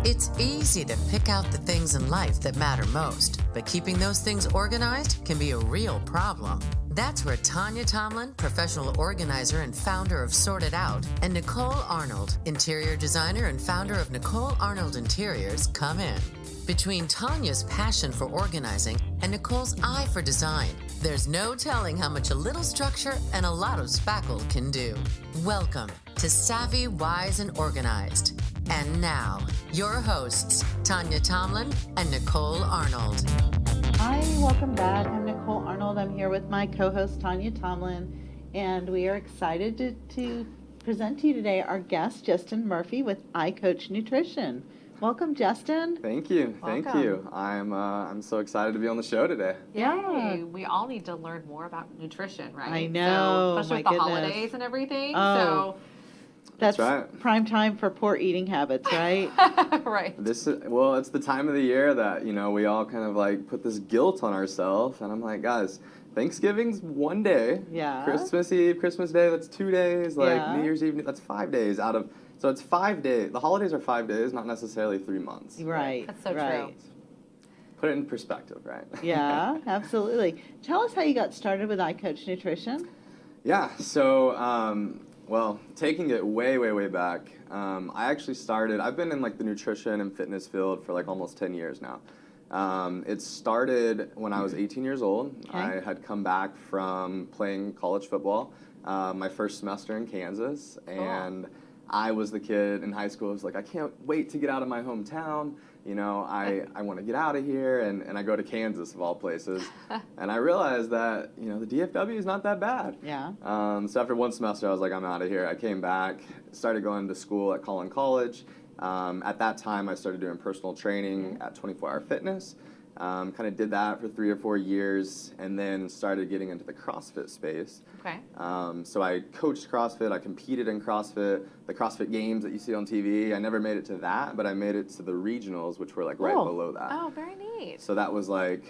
It's easy to pick out the things in life that matter most, but keeping those things organized can be a real problem. That's where Tanya Tomlin, professional organizer and founder of Sort It Out, and Nicole Arnold, interior designer and founder of Nicole Arnold Interiors, come in. Between Tanya's passion for organizing and Nicole's eye for design, there's no telling how much a little structure and a lot of spackle can do. Welcome to Savvy, Wise, and Organized. And now, your hosts, Tanya Tomlin and Nicole Arnold. Hi, welcome back. I'm Nicole Arnold. I'm here with my co-host, Tanya Tomlin, and we are excited to present to you today our guest, Justin Murphy with iCoach Nutrition. Welcome, Justin. Thank you. Thank you. I'm so excited to be on the show today. Yeah. We all need to learn more about nutrition, right? I know. So, especially with the holidays and everything. Oh. That's right. Prime time for poor eating habits, right? Right. It's the time of the year that, we all kind of like put this guilt on ourselves. And I'm like, guys, Thanksgiving's one day. Yeah. Christmas Eve, Christmas Day, that's 2 days. Like Yeah. New Year's Eve, that's 5 days out of, so it's 5 days. The holidays are 5 days, not necessarily 3 months. Right. That's so right. true. Put it in perspective, right? Yeah, absolutely. Tell us how you got started with iCoach Nutrition. Yeah, so, well, taking it way back, I actually started, I've been in like the nutrition and fitness field for like almost 10 years now. It started when I was 18 years old. Okay. I had come back from playing college football, my first semester in Kansas, and I was the kid in high school who was like, I can't wait to get out of my hometown. I want to get out of here, and I go to Kansas of all places, and I realized that, the DFW is not that bad. Yeah. So after one semester, I was like, I'm out of here. I came back, started going to school at Collin College. At that time, I started doing personal training at 24 Hour Fitness. Kind of did that for 3 or 4 years, and then started getting into the CrossFit space. Okay. So I coached CrossFit, I competed in CrossFit, the CrossFit Games that you see on TV. I never made it to that, but I made it to the regionals, which were like right below that. Oh, very neat. So that was like,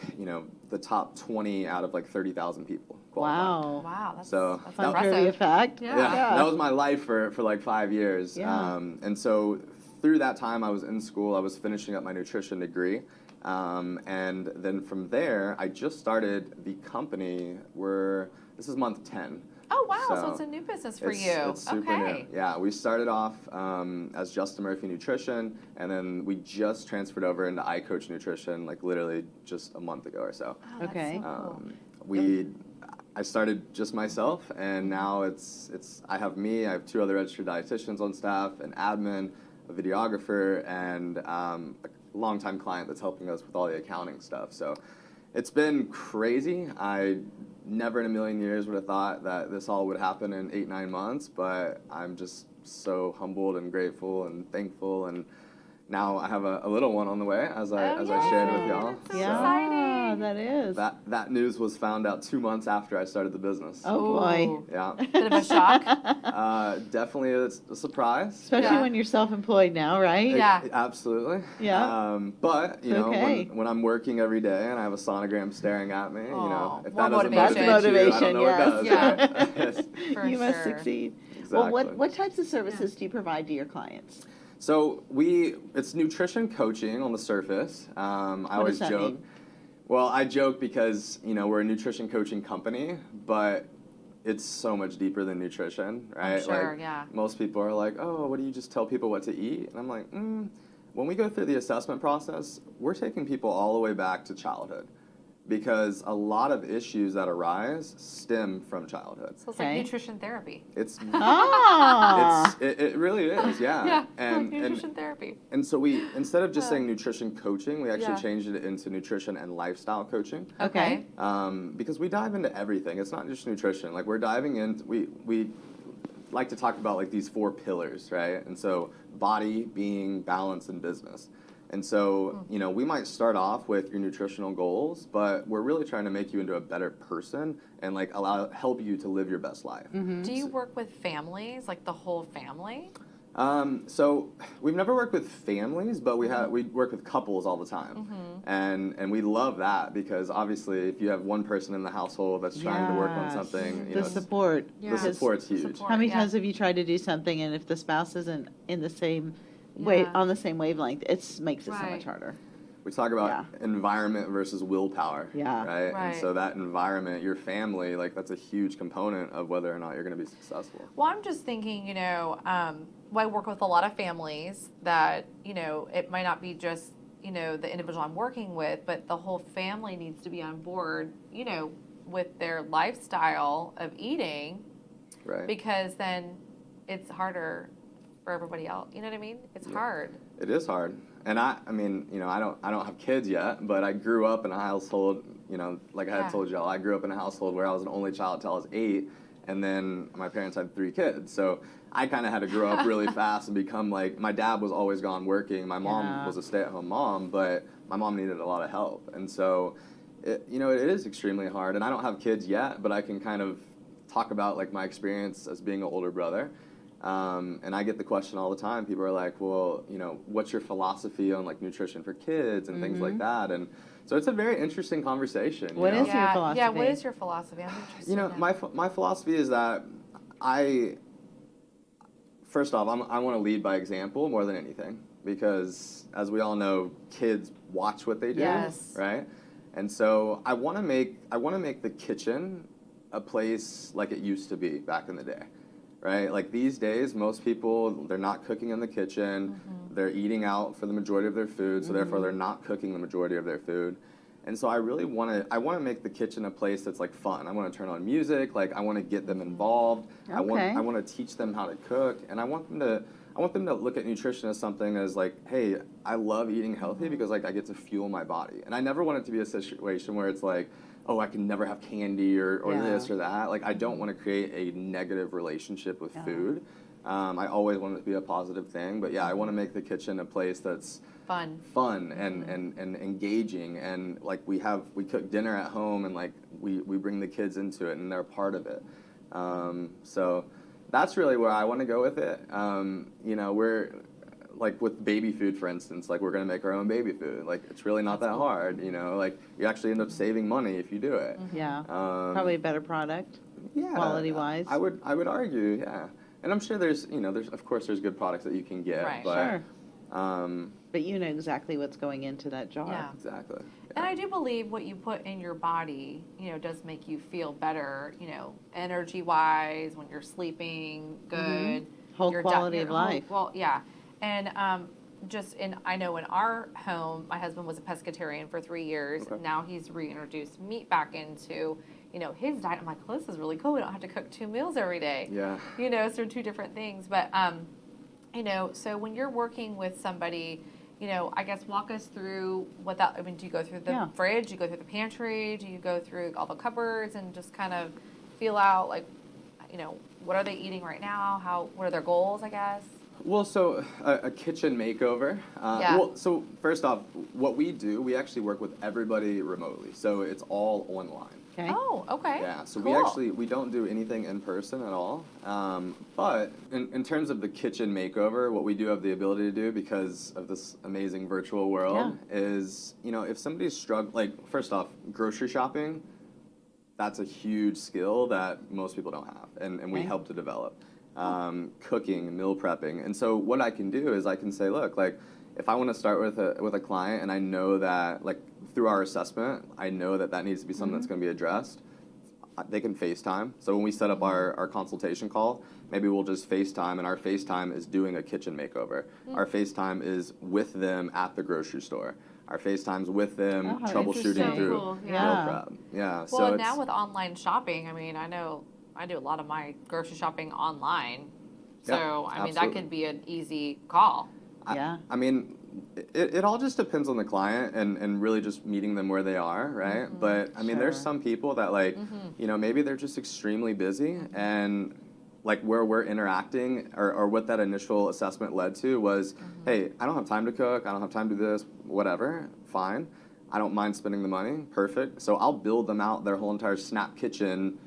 the top 20 out of like 30,000 people qualified. Wow. That's Fun impressive. trivia fact. Yeah. That was my life for like 5 years. Yeah. And so through that time I was in school, I was finishing up my nutrition degree. And then from there, I just started the company this is month 10. Oh, wow. So it's a new business for you. It's super new. Yeah, we started off as Justin Murphy Nutrition, and then we just transferred over into iCoach Nutrition, like literally just a month ago or so. Oh, that's Okay. so cool. I started just myself, and now I have 2 other registered dietitians on staff, an admin, a videographer, and a longtime client that's helping us with all the accounting stuff. So it's been crazy. I never in a million years would have thought that this all would happen in 8-9 months, but I'm just so humbled and grateful and thankful, and now I have a little one on the way, as I shared with y'all. That's so Yeah, exciting. that is. That news was found out 2 months after I started the business. Oh, boy. Ooh. Yeah. Bit of a shock. Definitely a surprise. Especially when you're self-employed now, right? Yeah. Absolutely. Yeah. But, Okay. when I'm working every day and I have a sonogram staring at me, Aw, if more that doesn't motivation. motivate That's you, I don't know what motivation, does. yes. Right? For You must sure. succeed. Exactly. Well, what types of services do you provide to your clients? So it's nutrition coaching on the surface. I What always does that joke. mean? Well, I joke because, we're a nutrition coaching company, but it's so much deeper than nutrition, right? sure, like, yeah. Most people are like, oh, what do you just tell people what to eat? And I'm like, when we go through the assessment process, we're taking people all the way back to childhood, because a lot of issues that arise stem from childhood. So it's Okay. like nutrition therapy. It's Ah. it really is, yeah. Yeah, And nutrition therapy. and so we, instead of just saying nutrition coaching, we actually Yeah. changed it into nutrition and lifestyle coaching. Okay. Because we dive into everything. It's not just nutrition. Like, we're diving in, we like to talk about like these 4 pillars, right? And so body, being, balance, and business. And so, we might start off with your nutritional goals, but we're really trying to make you into a better person and like help you to live your best life. Do you work with families, like the whole family? So we've never worked with families, but we work with couples all the time, and we love that because obviously if you have one person in the household that's trying to work on Yes. something, The support. the support's huge. Support. How many Yeah. times have you tried to do something and if the spouse isn't in the same wait Yeah. on the same wavelength, it makes it so Right. much harder. We talk about Yeah. environment versus willpower, Yeah. right? And Right. so that environment, your family, like that's a huge component of whether or not you're going to be successful. Well, I'm just thinking, I work with a lot of families that, it might not be just, the individual I'm working with, but the whole family needs to be on board, with their lifestyle of eating, Right. because then it's harder for everybody else. You know what I mean? It's hard. It is hard. And I mean, I don't have kids yet, but I grew up in a household, like I Yeah. had told y'all, I grew up in a household where I was an only child till I was 8, and then my parents had 3 kids. So I kind of had to grow up really fast and become like, my dad was always gone working. My mom Yeah. was a stay-at-home mom, but my mom needed a lot of help. And so, it is extremely hard. And I don't have kids yet, but I can kind of talk about like my experience as being an older brother. And I get the question all the time. People are like, well, what's your philosophy on like nutrition for kids and things like that? And so it's a very interesting conversation. What is your Yeah, philosophy? what is your philosophy? I'm interested. now. My philosophy is that first off, I want to lead by example more than anything, because as we all know, kids watch what they do, Yes. right? And so I want to make the kitchen a place like it used to be back in the day, right? Like these days, most people, they're not cooking in the kitchen. They're eating out for the majority of their food, so therefore they're not cooking the majority of their food. And so I really want to make the kitchen a place that's like fun. I want to turn on music, like I want to get them involved. I Okay. want to teach them how to cook, and I want them to look at nutrition as something as like, hey, I love eating healthy because like I get to fuel my body. And I never want it to be a situation where it's like, oh, I can never have candy or Yeah. this or that. Like I don't want to create a negative relationship with food. I always want it to be a positive thing, but yeah, I want to make the kitchen a place that's fun and engaging, and like we cook dinner at home, and like we bring the kids into it and they're a part of it. So that's really where I want to go with it. We're like with baby food, for instance, like we're gonna make our own baby food. Like it's really not that hard, like you actually end up saving money if you do it. Yeah. Probably a better product. Yeah, Quality-wise. I would argue, yeah. And I'm sure there's of course there's good products that you can get, Right. but Sure. But you know exactly what's going into that jar. Yeah. exactly. And I do believe what you put in your body, does make you feel better, energy-wise, when you're sleeping good. Whole your quality your of life. Well, yeah. And I know in our home, my husband was a pescatarian for 3 years. Okay. Now he's reintroduced meat back into, his diet. I'm like, well, this is really cool. We don't have to cook 2 meals every day. Yeah. So 2 different things. But, so when you're working with somebody, I guess walk us through do you go through the fridge? Do you go through the pantry? Do you go through all the cupboards and just kind of feel out, like, what are they eating right now? What are their goals, I guess? Well, so a kitchen makeover. Yeah. Well, so first off, what we do, we actually work with everybody remotely. So it's all online. Okay. Oh, okay. Yeah, so Cool. we don't do anything in person at all. But in terms of the kitchen makeover, what we do have the ability to do because of this amazing virtual world is, if somebody's struggling, like first off, grocery shopping, that's a huge skill that most people don't have, and we help to develop. Cooking, meal prepping. And so what I can do is I can say, look, like if I want to start with a client and I know that like through our assessment, I know that needs to be something that's going to be addressed, they can FaceTime. So when we set up our consultation call, maybe we'll just FaceTime, and our FaceTime is doing a kitchen makeover. Our FaceTime is with them at the grocery store. Our FaceTime's with them troubleshooting interesting. through Cool. meal Yeah. prep. Yeah. Well, so and now with online shopping, I mean, I know I do a lot of my grocery shopping online. So, Yeah, I mean, that absolutely. could be an easy call. Yeah. I mean, it all just depends on the client and really just meeting them where they are, right? But I mean, there's Sure. some people that like, maybe they're just extremely busy, and like where we're interacting or what that initial assessment led to was, hey, I don't have time to cook, I don't have time to do this, whatever, fine. I don't mind spending the money, perfect. So I'll build them out their whole entire Snap Kitchen,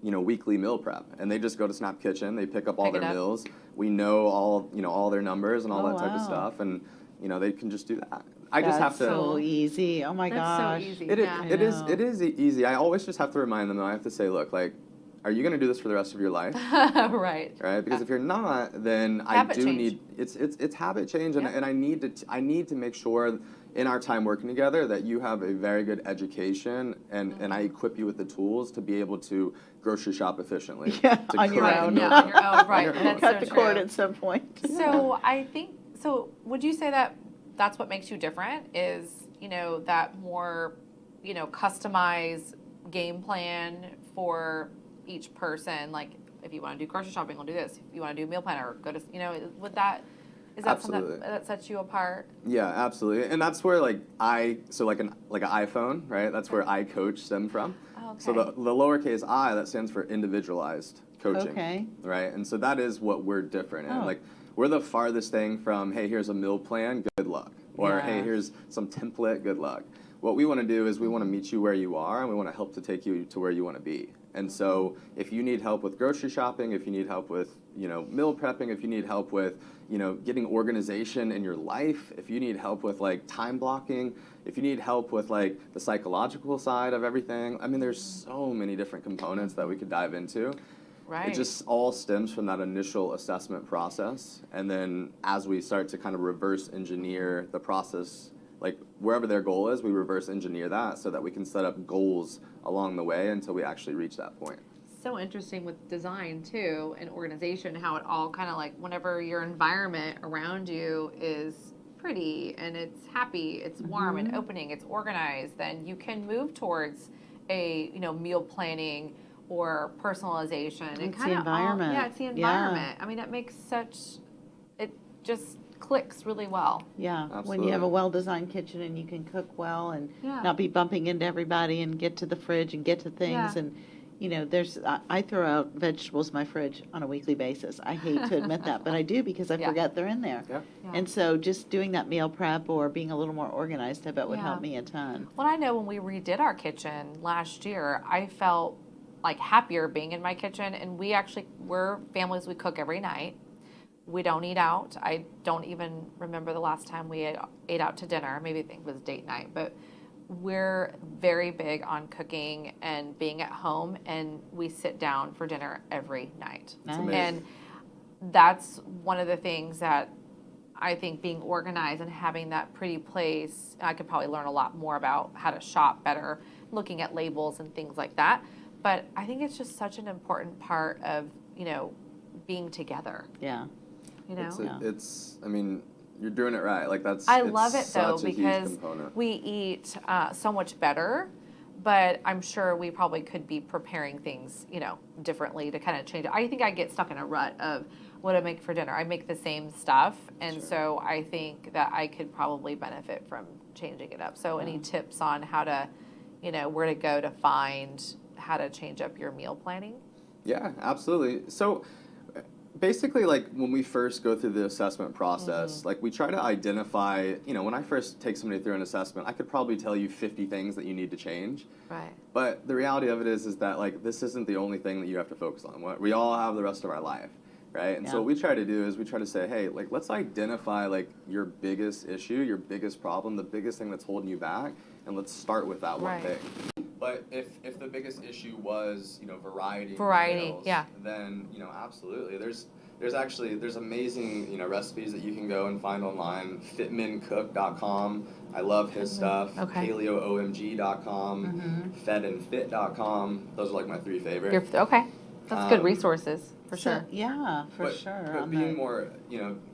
weekly meal prep, and they just go to Snap Kitchen, they pick up all Pick it their up. meals. We know all their numbers and all Oh, that type of wow. stuff, and they can just do that. I just have That's to. so easy. Oh my That's gosh. so easy. It is. Yeah. It is. know. It is easy. I always just have to remind them. Though, I have to say, look, like, are you going to do this for the rest of your life? Right. Right? Because if you're not, then Habit I do change. need it's habit change, and, Yeah. and I need to make sure in our time working together that you have a very good education, and I equip you with the tools to be able to grocery shop efficiently. Yeah, to on your cook own. and meal Yeah, on your prep. own, right. your That's Cut so the true. cord at some point. So I think, so would you say that that's what makes you different is, that more, customized game plan for each person? Like if you want to do grocery shopping, we'll do this. If you want to do meal planner, go to, is that something Absolutely. that sets you apart? Yeah, absolutely. And that's where like an iPhone, right? That's where iCoach stemmed from. Oh, okay. So the lowercase I, that stands for individualized coaching. Okay. Right? And so that is what we're different in. Oh. Like we're the farthest thing from, hey, here's a meal plan, good luck. Or hey, Yeah. here's some template, good luck. What we want to do is we want to meet you where you are, and we want to help to take you to where you want to be. And so if you need help with grocery shopping, if you need help with, meal prepping, if you need help with, getting organization in your life, if you need help with like time blocking, if you need help with like the psychological side of everything, I mean, there's so many different components that we could dive into. Right. It just all stems from that initial assessment process. And then as we start to kind of reverse engineer the process, like wherever their goal is, we reverse engineer that so that we can set up goals along the way until we actually reach that point. So interesting with design too and organization, how it all kind of like whenever your environment around you is pretty and it's happy, it's warm and opening, it's organized, then you can move towards a meal planning or personalization. And It's the kind of environment. yeah, it's the Yeah. environment. I mean, it makes it just clicks really well. Yeah, when you Absolutely. have a well-designed kitchen and you can cook well and Yeah. not be bumping into everybody and get to the fridge and get to things Yeah. and, I throw out vegetables in my fridge on a weekly basis. I hate to admit that, but I do because I Yeah. forget they're in there. Yeah. Yeah. And so just doing that meal prep or being a little more organized, I bet would Yeah. help me a ton. Well, I know when we redid our kitchen last year, I felt like happier being in my kitchen. And we're families, we cook every night. We don't eat out. I don't even remember the last time we ate out to dinner. Maybe I think it was date night. But we're very big on cooking and being at home. And we sit down for dinner every night. Nice. amazing. And that's one of the things that I think being organized and having that pretty place, I could probably learn a lot more about how to shop better, looking at labels and things like that. But I think it's just such an important part of, being together, Yeah. I mean, you're doing it right. Like it's love it though, such a huge because component. we eat so much better, but I'm sure we probably could be preparing things, differently to kind of change it. I think I get stuck in a rut of what I make for dinner. I make the same stuff, and so I think that I could probably benefit from changing it up. So any tips on how to, where to go to find how to change up your meal planning? Yeah, absolutely. So basically, like when we first go through the assessment process, like we try to identify, when I first take somebody through an assessment, I could probably tell you 50 things that you need to change. Right. But the reality of it is that like this isn't the only thing that you have to focus on. We all have the rest of our life, right? And so Yeah. what we try to do is we try to say, hey, like let's identify like your biggest issue, your biggest problem, the biggest thing that's holding you back, and let's start with that one Right. thing. But if the biggest issue was, variety, in Variety, meals, yeah. then, absolutely. There's amazing, recipes that you can go and find online. Fitmencook.com. I love his stuff. Okay. PaleoOMG.com. Fedandfit.com. Those are like my three favorite. Okay. That's good Um, resources for So- sure. Yeah, for But, sure. but on being the- more,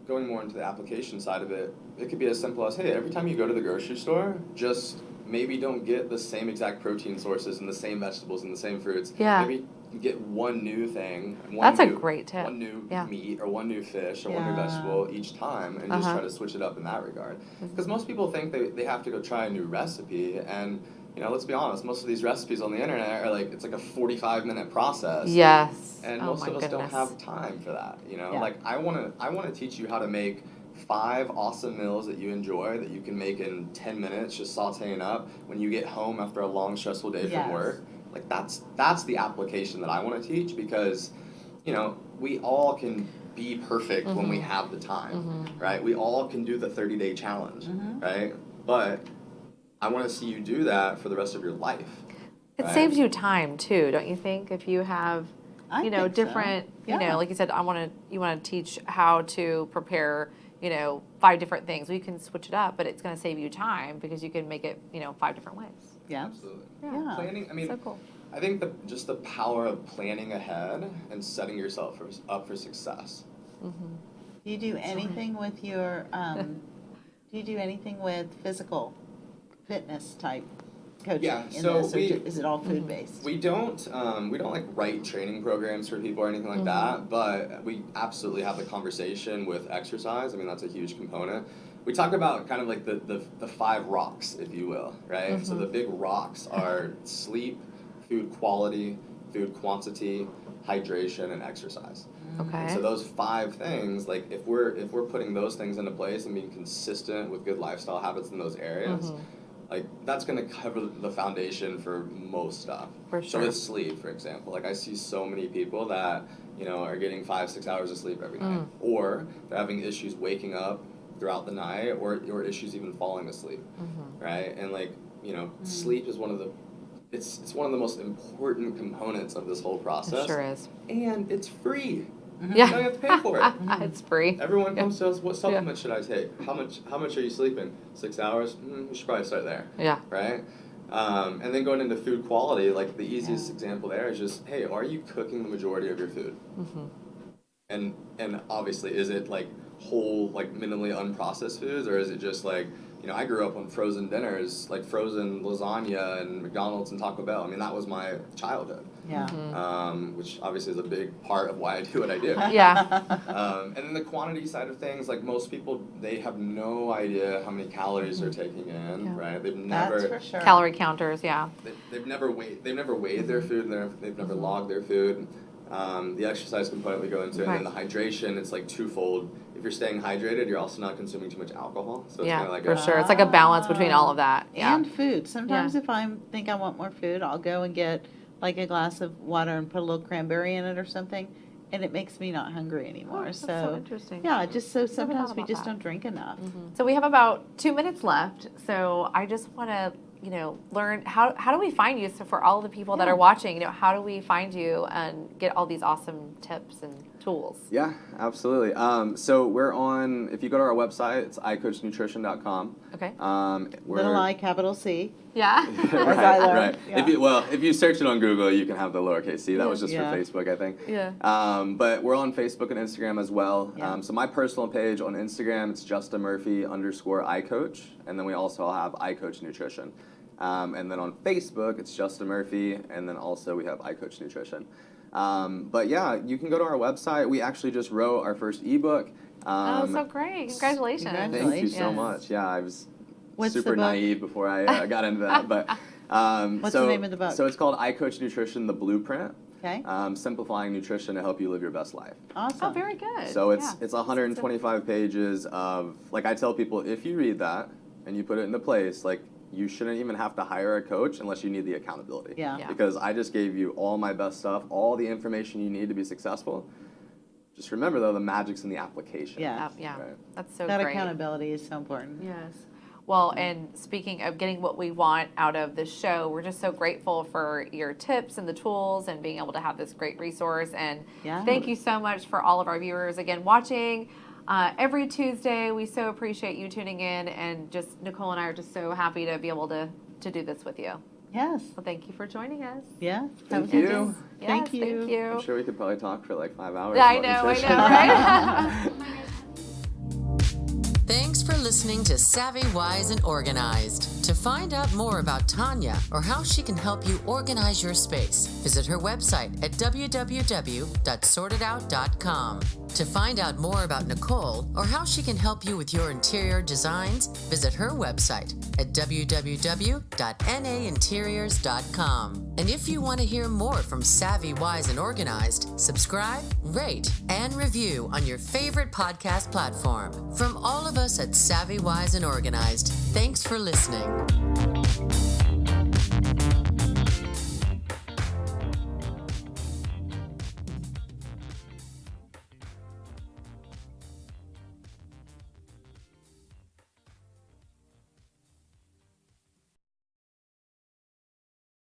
going more into the application side of it, it could be as simple as, hey, every time you go to the grocery store, just maybe don't get the same exact protein sources and the same vegetables and the same fruits. Yeah. Maybe get one new thing. That's a great tip. One new Yeah. meat or one new fish or one new Yeah. vegetable each time, and just Uh-huh. try to switch it up in that regard. Because most people think they have to go try a new recipe, and let's be honest, most of these recipes on the internet are like, it's like a 45-minute process. Yes. And Oh most my of us don't goodness. have time for that, Yeah. Like I want to teach you how to make 5 awesome meals that you enjoy that you can make in 10 minutes just sautéing up when you get home after a long stressful day Yes. from work. Like that's the application that I want to teach, because we all can be perfect when we have the time, right? We all can do the 30-day challenge, right? But I want to see you do that for the rest of your life. It right? saves you time too, don't you think? If you have, I think so. different, Yeah. like you said, you want to teach how to prepare, 5 different things. Well, you can switch it up, but it's going to save you time because you can make it, 5 different ways. Yeah. Absolutely. Yeah. Planning, I mean, So cool. I think just the power of planning ahead and setting yourself up for success. Mm-hmm. Do you do anything with your, do you do anything with physical fitness type coaching Yeah, in so this, or is it all food based? We don't like write training programs for people or anything like that, but we absolutely have the conversation with exercise. I mean, that's a huge component. We talk about kind of like the 5 rocks, if you will, right? So the big rocks are sleep, food quality, food quantity, hydration, and exercise. Okay. And so those 5 things, like if we're putting those things into place and being consistent with good lifestyle habits in those areas, like that's going to cover the foundation for most stuff. For So sure. with sleep, for example, like I see so many people that are getting 5-6 hours of sleep every night, or they're having issues waking up throughout the night, or issues even falling asleep, right? And like sleep is one of the it's one of the most important components of this whole process. It sure is. And it's free. Yeah. You don't have to pay for it. It's free. Everyone comes to us, what supplement should I take? How much are you sleeping? 6 hours? We should probably start there. Yeah. Right? And then going into food quality, like the easiest example there is just, hey, are you cooking the majority of your food? And obviously, is it like whole, like minimally unprocessed foods, or is it just like, I grew up on frozen dinners, like frozen lasagna and McDonald's and Taco Bell. I mean, that was my childhood. Yeah. Which obviously is a big part of why I do what I do. Yeah. And then the quantity side of things, like most people, they have no idea how many calories they're taking in, right? They've never That's for sure. Calorie counters, yeah. they've never weighed their food, and they've never logged their food. The exercise component we go into, and then the hydration, it's like twofold. If you're staying hydrated, you're also not consuming too much alcohol. So it's Yeah, kind of like for sure. It's like a balance between all of that. Yeah. And food. Sometimes if I think I want more food, I'll go and get like a glass of water and put a little cranberry in it or something, and it makes me not hungry anymore. That's so interesting. Yeah, just so Never sometimes thought we about just that. don't drink enough. So we have about 2 minutes left. So I just want to, learn how do we find you? So for all the people that are watching, how do we find you and get all these awesome tips and tools? Yeah, absolutely. So we're on, if you go to our website, it's iCoachNutrition.com. Okay. Little I, capital C. Yeah. right. Yeah. If you search it on Google, you can have the lowercase c. That was just Yeah. for Facebook, I think. Yeah. But we're on Facebook and Instagram as well. Yeah. So my personal page on Instagram, it's JustinMurphy_iCoach, and then we also have iCoach Nutrition. And then on Facebook, it's Justin Murphy, and then also we have iCoach Nutrition. But yeah, you can go to our website. We actually just wrote our first ebook. Oh, so great. Congratulations. Thank you so Yes. much. Yeah, I was What's the super book? naive before I got into that. But What's the name of the book? So it's called iCoach Nutrition: The Blueprint. Okay. Simplifying nutrition to help you live your best life. Awesome. Oh, very good. So it's Yeah. it's 125 pages of, like, I tell people, if you read that and you put it into place, like, you shouldn't even have to hire a coach unless you need the accountability. Yeah. Yeah. Because I just gave you all my best stuff, all the information you need to be successful. Just remember, though, the magic's in the application. Yeah. Yeah. Right. That's so That great. accountability is so important. Yes. Well, and speaking of getting what we want out of the show, we're just so grateful for your tips and the tools and being able to have this great resource. And Yeah. thank you so much for all of our viewers again watching every Tuesday. We so appreciate you tuning in, and just Nicole and I are just so happy to be able to do this with you. Yes. Well, thank you for joining us. Yeah. Thank you. Yes, Thank you. Thank you. I'm sure we could probably talk for like 5 hours. I about know, nutrition. right? Thanks for listening to Savvy, Wise, and Organized. To find out more about Tanya or how she can help you organize your space, visit her website at www.sortedout.com. To find out more about Nicole or how she can help you with your interior designs, visit her website at www.nainteriors.com. And if you want to hear more from Savvy, Wise, and Organized, subscribe, rate, and review on your favorite podcast platform. From all of us at Savvy, Wise, and Organized, thanks for listening.